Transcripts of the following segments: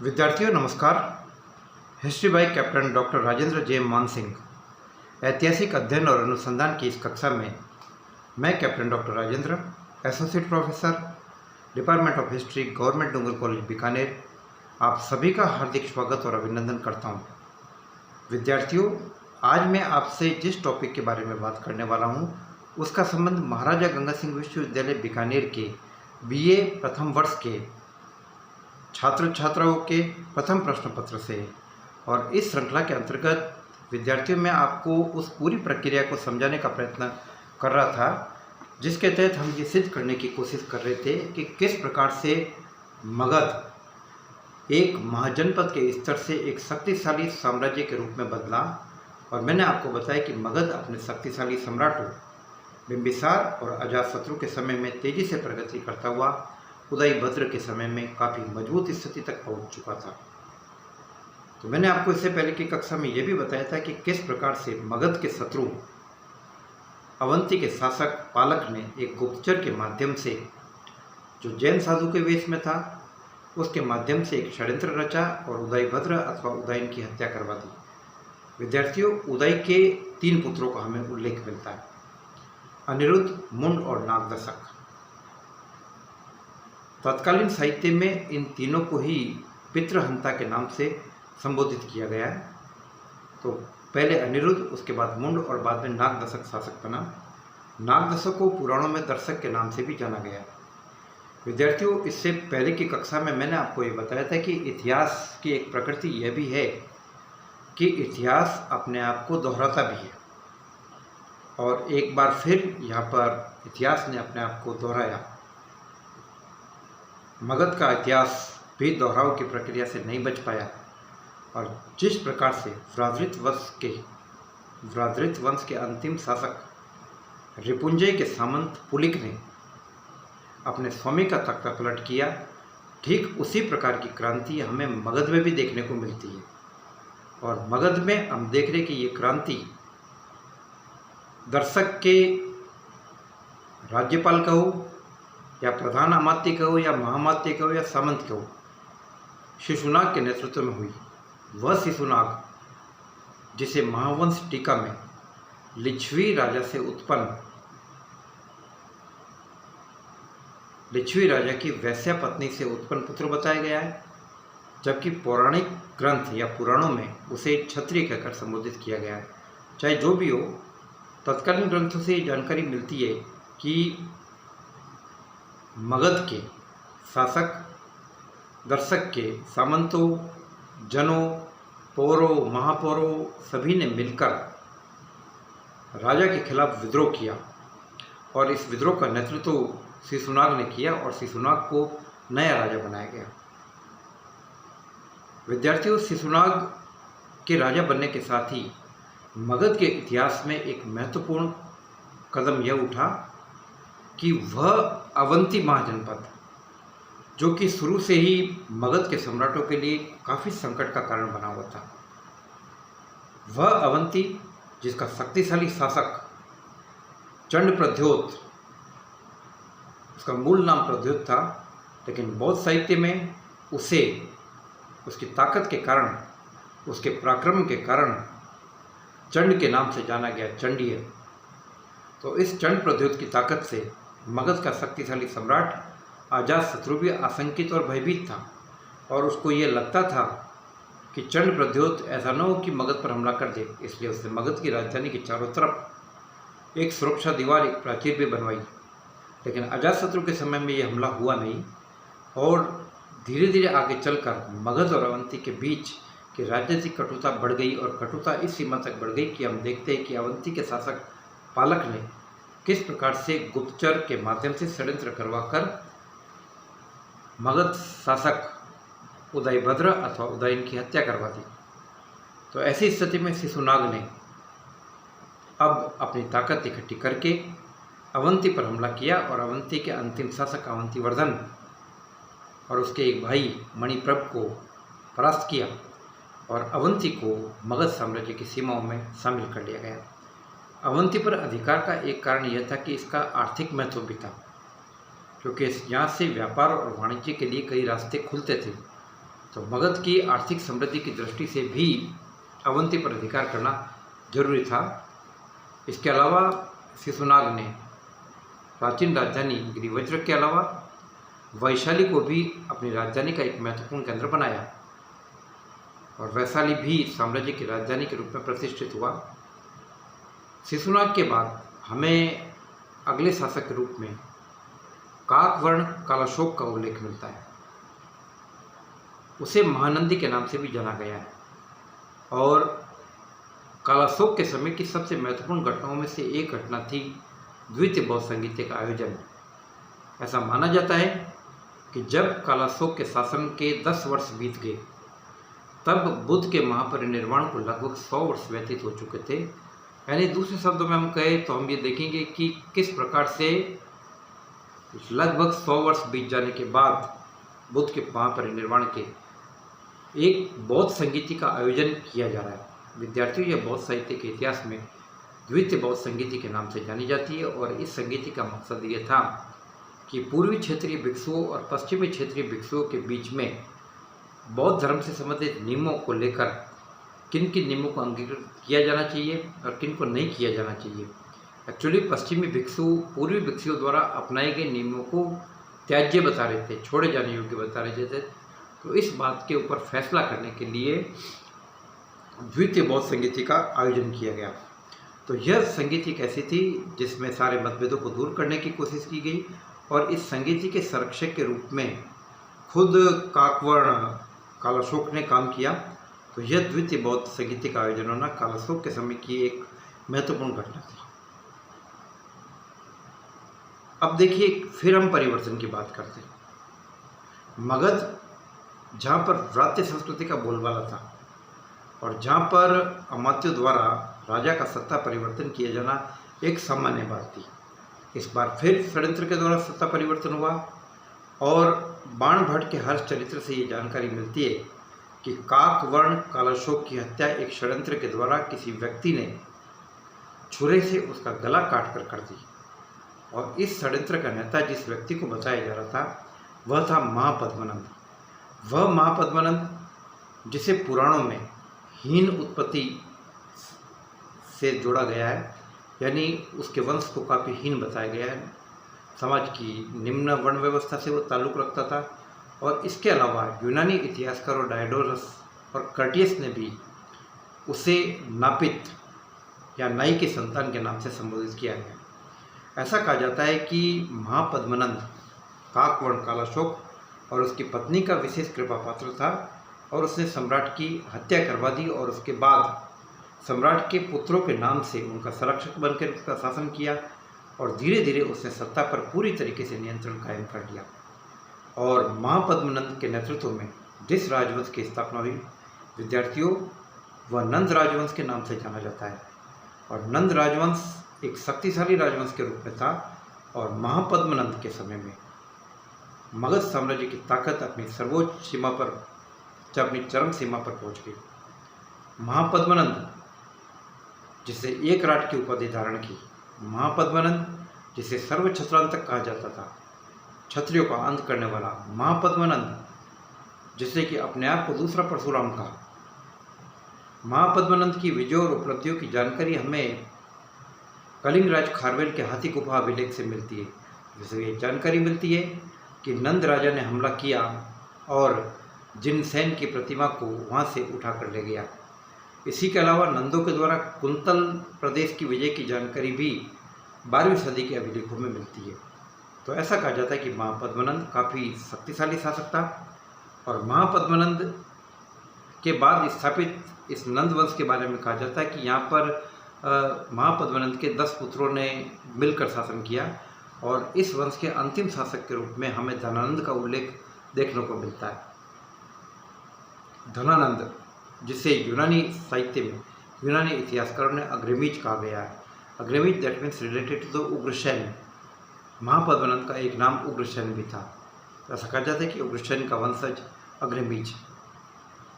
विद्यार्थियों नमस्कार। History by captain doctor Rajendra J Maan Singh ऐतिहासिक अध्ययन और अनुसंधान की इस कक्षा में मैं captain doctor Rajendra, associate professor, department of history, government Dungar college Bikaner, आप सभी का हार्दिक स्वागत और अभिनंदन करता हूं। विद्यार्थियों, आज मैं आपसे जिस टॉपिक के बारे में बात करने वाला हूं उसका संबंध महाराजा गंगा सिंह विश्वविद्यालय बीकानेर के बीए प्रथम वर्ष के छात्र छात्राओं के प्रथम प्रश्न पत्र से है। और इस श्रृंखला के अंतर्गत विद्यार्थियों में आपको उस पूरी प्रक्रिया को समझाने का प्रयत्न कर रहा था जिसके तहत हम ये सिद्ध करने की कोशिश कर रहे थे कि किस प्रकार से मगध एक महाजनपद के स्तर से एक शक्तिशाली साम्राज्य के रूप में बदला। और मैंने आपको बताया कि मगध अपने शक्तिशाली सम्राटों बिंबिसार और अजातशत्रु के समय में तेजी से प्रगति करता हुआ उदयभद्र के समय में काफ़ी मजबूत स्थिति तक पहुंच चुका था। तो मैंने आपको इससे पहले की कक्षा में यह भी बताया था कि किस प्रकार से मगध के शत्रु अवंती के शासक पालक ने एक गुप्तचर के माध्यम से, जो जैन साधु के वेश में था, उसके माध्यम से एक षड्यंत्र रचा और उदयभद्र अथवा उदयन की हत्या करवा दी। विद्यार्थियों, उदय के 3 पुत्रों का हमें उल्लेख मिलता है, अनिरुद्ध, मुंड और नागदशक। तत्कालीन साहित्य में इन तीनों को ही पितृहंता के नाम से संबोधित किया गया है। तो पहले अनिरुद्ध, उसके बाद मुंड और बाद में नागदशक शासक बना। नागदशक को पुराणों में दर्शक के नाम से भी जाना गया है। विद्यार्थियों, इससे पहले की कक्षा में मैंने आपको ये बताया था कि इतिहास की एक प्रकृति यह भी है कि इतिहास अपने आप को दोहराता भी है। और एक बार फिर यहाँ पर इतिहास ने अपने आप को दोहराया। मगध का इतिहास भी दोहराव की प्रक्रिया से नहीं बच पाया। और जिस प्रकार से व्रादृत वंश के अंतिम शासक रिपुंजय के सामंत पुलिक ने अपने स्वामी का तख्ता पलट किया, ठीक उसी प्रकार की क्रांति हमें मगध में भी देखने को मिलती है। और मगध में हम देख रहे कि ये क्रांति दर्शक के राज्यपाल कहो या प्रधान अमात्य कहो या महामात्य कहो या सामंत कहो, शिशुनाग के नेतृत्व में हुई। वह शिशुनाग जिसे महावंश टीका में लिच्छवी राजा की वैश्या पत्नी से उत्पन्न पुत्र बताया गया है, जबकि पौराणिक ग्रंथ या पुराणों में उसे क्षत्रिय कहकर संबोधित किया गया है। चाहे जो भी हो, तत्कालीन ग्रंथों से ये जानकारी मिलती है कि मगध के शासक दर्शक के सामंतों, जनों, पौरों, महापौरों सभी ने मिलकर राजा के खिलाफ विद्रोह किया। और इस विद्रोह का नेतृत्व शिशुनाग ने किया और शिशुनाग को नया राजा बनाया गया। विद्यार्थियों, शिशुनाग के राजा बनने के साथ ही मगध के इतिहास में एक महत्वपूर्ण कदम यह उठा कि वह अवंती महाजनपद, जो कि शुरू से ही मगध के सम्राटों के लिए काफ़ी संकट का कारण बना हुआ था, वह अवंती जिसका शक्तिशाली शासक चंड प्रद्योत, उसका मूल नाम प्रद्योत था, लेकिन बौद्ध साहित्य में उसे उसकी ताकत के कारण, उसके पराक्रम के कारण चंड के नाम से जाना गया, चंडीय। तो इस चंड प्रद्योत की ताकत से मगध का शक्तिशाली सम्राट अजातशत्रु भी आशंकित और भयभीत था। और उसको ये लगता था कि चंड प्रद्योत ऐसा न हो कि मगध पर हमला कर दे, इसलिए उसने मगध की राजधानी के चारों तरफ एक सुरक्षा दीवार, एक प्राचीर भी बनवाई। लेकिन अजातशत्रु के समय में ये हमला हुआ नहीं। और धीरे धीरे आगे चलकर मगध और अवंती के बीच की राजनीतिक कटुता बढ़ गई। और कटुता इस सीमा तक बढ़ गई कि हम देखते हैं कि अवंती के शासक पालक ने किस प्रकार से गुप्तचर के माध्यम से षड्यंत्र करवाकर मगध शासक उदयभद्र अथवा उदयन की हत्या करवा दी। तो ऐसी स्थिति में शिशुनाग ने अब अपनी ताकत इकट्ठी करके अवंती पर हमला किया और अवंती के अंतिम शासक अवंतीवर्धन और उसके एक भाई मणिप्रभ को परास्त किया और अवंती को मगध साम्राज्य की सीमाओं में शामिल कर लिया गया। अवंती पर अधिकार का एक कारण यह था कि इसका आर्थिक महत्व भी था, क्योंकि यहाँ से व्यापार और वाणिज्य के लिए कई रास्ते खुलते थे। तो मगध की आर्थिक समृद्धि की दृष्टि से भी अवंती पर अधिकार करना जरूरी था। इसके अलावा शिशुनाग ने प्राचीन राजधानी गिरिवज्र के अलावा वैशाली को भी अपनी राजधानी का एक महत्वपूर्ण केंद्र बनाया और वैशाली भी साम्राज्य की राजधानी के रूप में प्रतिष्ठित हुआ। शिशुनाग के बाद हमें अगले शासक के रूप में काकवर्ण कालाशोक का उल्लेख मिलता है। उसे महानंदी के नाम से भी जाना गया है और कालाशोक के समय की सबसे महत्वपूर्ण घटनाओं में से एक घटना थी द्वितीय बौद्ध संगीत का आयोजन। ऐसा माना जाता है कि जब कालाशोक के शासन के 10 वर्ष बीत गए तब बुद्ध के महापरिनिर्वाण को लगभग 100 वर्ष व्यतीत हो चुके थे। यानी दूसरे शब्दों में हम कहें तो हम ये देखेंगे कि किस प्रकार से लगभग 100 वर्ष बीत जाने के बाद बुद्ध के महापरिनिर्वाण के एक बौद्ध संगीति का आयोजन किया जा रहा है। विद्यार्थियों, यह बौद्ध साहित्य के इतिहास में द्वितीय बौद्ध संगीति के नाम से जानी जाती है और इस संगीति का मकसद ये था कि पूर्वी क्षेत्रीय भिक्षुओं और पश्चिमी क्षेत्रीय भिक्षुओं के बीच में बौद्ध धर्म से संबंधित नियमों को लेकर किन किन नियमों को अंगीकृत किया जाना चाहिए और किन को नहीं किया जाना चाहिए। एक्चुअली पश्चिमी भिक्षु पूर्वी भिक्षुओं द्वारा अपनाए गए नियमों को त्याज्य बता रहे थे, छोड़े जाने योग्य बता रहे थे। तो इस बात के ऊपर फैसला करने के लिए द्वितीय बौद्ध संगीति का आयोजन किया गया। तो यह संगीति एक ऐसी थी जिसमें सारे मतभेदों को दूर करने की कोशिश की गई और इस संगीति के संरक्षक के रूप में खुद काकवर्ण कालाशोक ने काम किया। तो यह द्वितीय बौद्ध संगीति का आयोजन होना कालाशोक के समय की एक महत्वपूर्ण घटना थी। अब देखिए, फिर हम परिवर्तन की बात करते हैं। मगध जहाँ पर व्रात्य संस्कृति का बोलबाला था और जहाँ पर अमात्यों द्वारा राजा का सत्ता परिवर्तन किया जाना एक सामान्य बात थी, इस बार फिर षड्यंत्र के द्वारा सत्ता परिवर्तन हुआ और बाण भट्ट के हर्ष चरित्र से ये जानकारी मिलती है कि काकवर्ण कालाशोक की हत्या एक षड्यंत्र के द्वारा किसी व्यक्ति ने छुरे से उसका गला काट कर दी और इस षड्यंत्र का नेता जिस व्यक्ति को बताया जा रहा था वह था महापद्मनंद। वह महापद्मनंद जिसे पुराणों में हीन उत्पत्ति से जोड़ा गया है, यानी उसके वंश को काफ़ी हीन बताया गया है, समाज की निम्न वर्ण व्यवस्था से वो ताल्लुक़ रखता था। और इसके अलावा यूनानी इतिहासकारों डायोडोरस और कर्टियस ने भी उसे नापित या नाई के संतान के नाम से संबोधित किया गया। ऐसा कहा जाता है कि महापद्मनंद काकवर्ण कालाशोक और उसकी पत्नी का विशेष कृपा पात्र था और उसने सम्राट की हत्या करवा दी और उसके बाद सम्राट के पुत्रों के नाम से उनका संरक्षक बनकर उसका शासन किया और धीरे धीरे उसने सत्ता पर पूरी तरीके से नियंत्रण कायम कर लिया। और महापद्मनंद के नेतृत्व में जिस राजवंश की स्थापना हुई, विद्यार्थियों, वह नंद राजवंश के नाम से जाना जाता है और नंद राजवंश एक शक्तिशाली राजवंश के रूप में था और महापद्मनंद के समय में मगध साम्राज्य की ताकत अपनी सर्वोच्च सीमा पर अपनी चरम सीमा पर पहुंच गई। महापद्मनंद जिसे एक राट की उपाधि धारण की, महापद्मनंद जिसे सर्व छत्रांतक कहा जाता था, क्षत्रियों का अंत करने वाला महापद्मनंद जिसे कि अपने आप को दूसरा परशुराम कहा। महापद्मनंद की विजय और उपलब्धियों की जानकारी हमें कलिंगराज खारवेल के हाथी गुफा अभिलेख से मिलती है, जिससे ये जानकारी मिलती है कि नंद राजा ने हमला किया और जिनसेन की प्रतिमा को वहाँ से उठा कर ले गया। इसी के अलावा नंदों के द्वारा कुंतल प्रदेश की विजय की जानकारी भी 12वीं सदी के अभिलेखों में मिलती है। तो ऐसा कहा जाता है कि महापद्मनंद काफ़ी शक्तिशाली शासक था और महापद्मनंद के बाद स्थापित इस नंद वंश के बारे में कहा जाता है कि यहाँ पर महापद्मनंद के 10 पुत्रों ने मिलकर शासन किया और इस वंश के अंतिम शासक के रूप में हमें धनानंद का उल्लेख देखने को मिलता है। धनानंद जिसे यूनानी साहित्य में यूनानी इतिहासकारों ने अग्रमीज कहा गया है। Agrammes that means related to the Ugrasen. Mahapadmanand का एक नाम उग्रसेन भी था। तो ऐसा कहा जाता है कि उग्रसेन का वंशज अग्रमीज।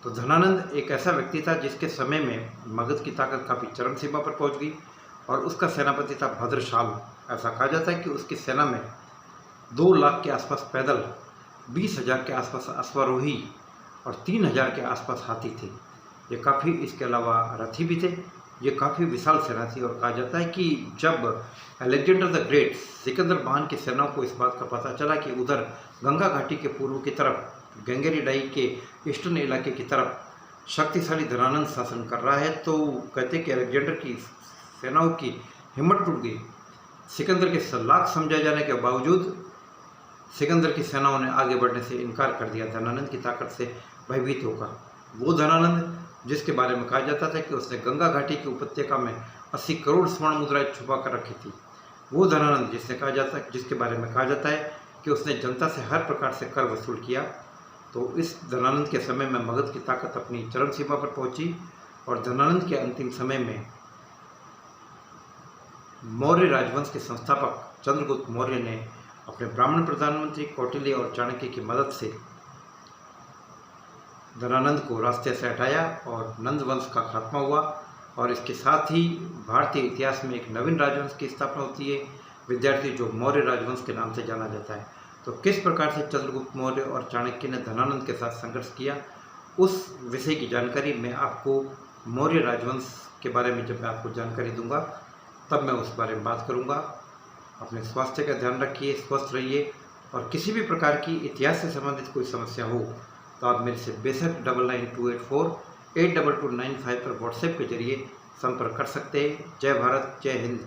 तो धनानंद एक ऐसा व्यक्ति था जिसके समय में मगध की ताकत काफ़ी चरम सीमा पर पहुंच गई और उसका सेनापति था भद्रशाल। ऐसा कहा जाता है कि उसकी सेना में 2 लाख के आसपास पैदल, 20,000 के आसपास अश्वारोही और 3000 के आसपास हाथी थे। ये काफ़ी, इसके अलावा रथी भी थे। ये काफ़ी विशाल सेना थी और कहा जाता है कि जब अलेक्जेंडर द ग्रेट, सिकंदर महान की सेनाओं को इस बात का पता चला कि उधर गंगा घाटी के पूर्व की तरफ, गंगेरीडाई के ईस्टर्न इलाके की तरफ शक्तिशाली धनानंद शासन कर रहा है, तो कहते कि अलेक्जेंडर की सेनाओं की हिम्मत टूट गई। सिकंदर के लाख समझाए जाने के बावजूद सिकंदर की सेनाओं ने आगे बढ़ने से इनकार कर दिया, धनानंद की ताकत से भयभीत होकर। वो धनानंद जिसके बारे में कहा जाता था कि उसने गंगा घाटी की उपत्यका में 80 करोड़ स्वर्ण मुद्राएं छुपा कर रखी थी, वो धनानंद जिसके बारे में कहा जाता है कि उसने जनता से हर प्रकार से कर वसूल किया। तो इस धनानंद के समय में मगध की ताकत अपनी चरम सीमा पर पहुंची और धनानंद के अंतिम समय में मौर्य राजवंश के संस्थापक चंद्रगुप्त मौर्य ने अपने ब्राह्मण प्रधानमंत्री कौटिल्य और चाणक्य की मदद से धनानंद को रास्ते से हटाया और नंद वंश का खात्मा हुआ। और इसके साथ ही भारतीय इतिहास में एक नवीन राजवंश की स्थापना होती है, विद्यार्थी, जो मौर्य राजवंश के नाम से जाना जाता है। तो किस प्रकार से चंद्रगुप्त मौर्य और चाणक्य ने धनानंद के साथ संघर्ष किया, उस विषय की जानकारी मैं आपको मौर्य राजवंश के बारे में जब मैं आपको जानकारी दूंगा तब मैं उस बारे में बात करूंगा। अपने स्वास्थ्य का ध्यान रखिए, स्वस्थ रहिए और किसी भी प्रकार की इतिहास से संबंधित कोई समस्या हो तो आप मेरे से बेशक 9928482295 पर व्हाट्सएप के जरिए संपर्क कर सकते हैं। जय भारत, जय हिंद।